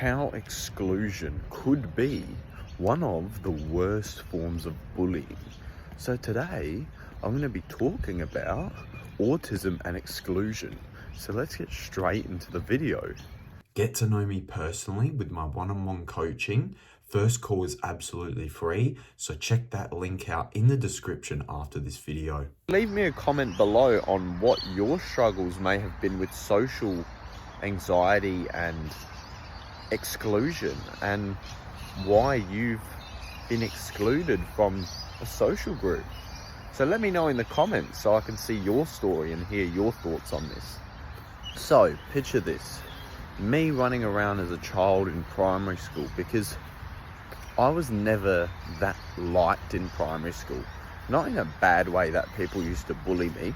how exclusion could be one of the worst forms of bullying. So today I'm going to be talking about autism and exclusion. So let's get straight into the video. Get to know me personally with my one-on-one coaching. First call is absolutely free, so check that link out in the description after this video. Leave me a comment below on what your struggles may have been with social anxiety and exclusion, and why you've been excluded from a social group. So let me know in the comments so I can see your story and hear your thoughts on this. So picture this, me running around as a child in primary school, because I was never that liked in primary school. Not in a bad way that people used to bully me,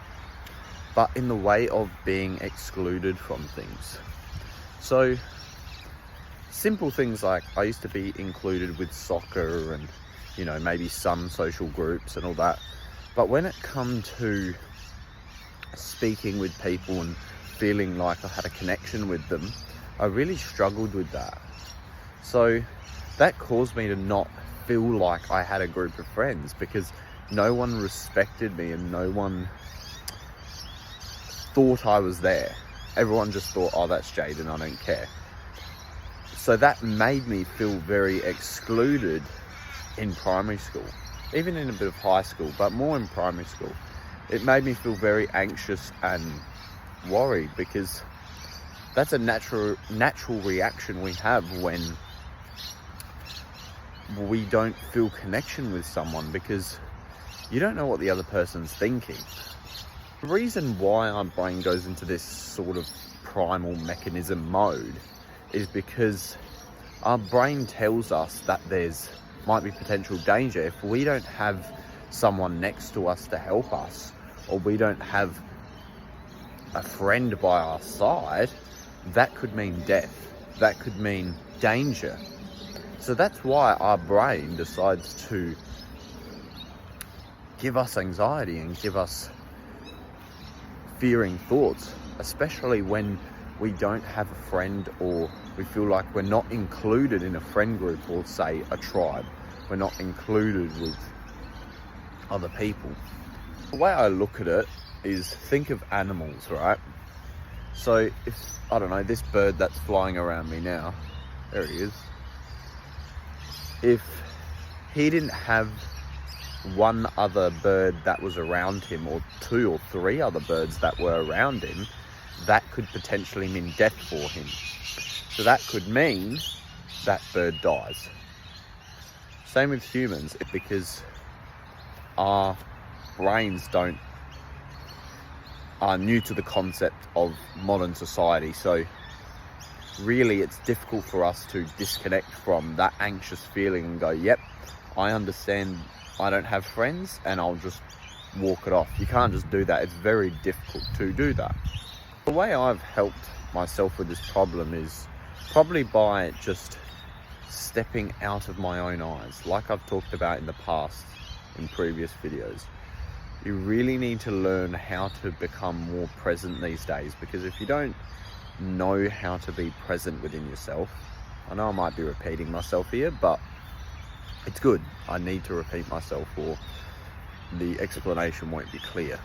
but in the way of being excluded from things. So simple things like I used to be included with soccer and, maybe some social groups and all that. But when it come to speaking with people and feeling like I had a connection with them, I really struggled with that. So that caused me to not feel like I had a group of friends, because no one respected me and no one thought I was there. Everyone just thought, oh, that's Jaden, I don't care. So that made me feel very excluded in primary school, even in a bit of high school, but more in primary school. It made me feel very anxious and worried, because that's a natural reaction we have when we don't feel connection with someone, because you don't know what the other person's thinking. The reason why our brain goes into this sort of primal mechanism mode is because our brain tells us that might be potential danger if we don't have someone next to us to help us, or we don't have a friend by our side. That could mean death. That could mean danger. So that's why our brain decides to give us anxiety and give us fearing thoughts, especially when we don't have a friend, or we feel like we're not included in a friend group, or say a tribe. We're not included with other people. The way I look at it is, think of animals, right? So if, I don't know, this bird that's flying around me now, there he is. If he didn't have one other bird that was around him, or two or three other birds that were around him, that could potentially mean death for him. So that could mean that bird dies. Same with humans, because our brains are new to the concept of modern society. So really it's difficult for us to disconnect from that anxious feeling and go, yep, I understand I don't have friends, and I'll just walk it off. You can't just do that. It's very difficult to do that. The way I've helped myself with this problem is probably by just stepping out of my own eyes. Like I've talked about in the past, in previous videos, you really need to learn how to become more present these days, because if you don't know how to be present within yourself, I know I might be repeating myself here, but it's good. I need to repeat myself, or the explanation won't be clear.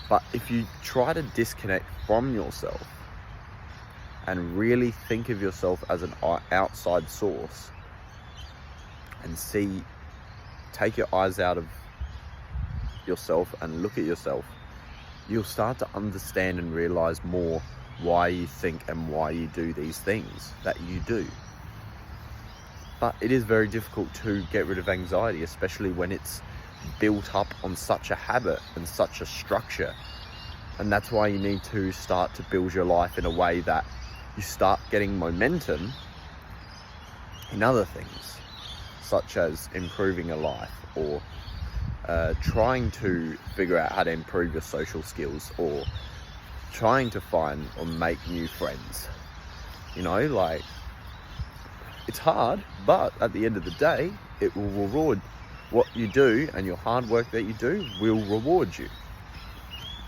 But if you try to disconnect from yourself and really think of yourself as an outside source, and take your eyes out of yourself and look at yourself, you'll start to understand and realize more why you think and why you do these things that you do. But it is very difficult to get rid of anxiety, especially when it's built up on such a habit and such a structure. And that's why you need to start to build your life in a way that you start getting momentum in other things, such as improving your life, or trying to figure out how to improve your social skills, or trying to find or make new friends. It's hard, but at the end of the day, it will reward what you do, and your hard work that you do will reward you.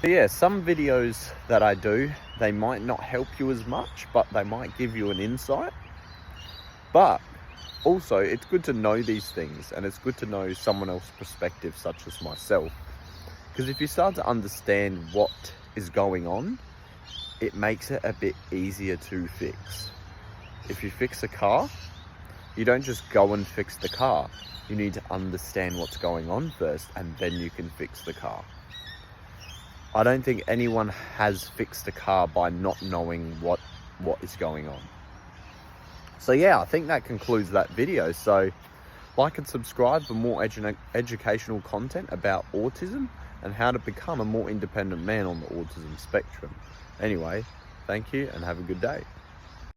But yeah, some videos that I do, they might not help you as much, but they might give you an insight. But also, it's good to know these things, and it's good to know someone else's perspective, such as myself. Because if you start to understand what is going on, it makes it a bit easier to fix. If you fix a car, you don't just go and fix the car. You need to understand what's going on first, and then you can fix the car. I don't think anyone has fixed a car by not knowing what is going on. So yeah, I think that concludes that video. So like and subscribe for more educational content about autism and how to become a more independent man on the autism spectrum. Anyway, thank you and have a good day.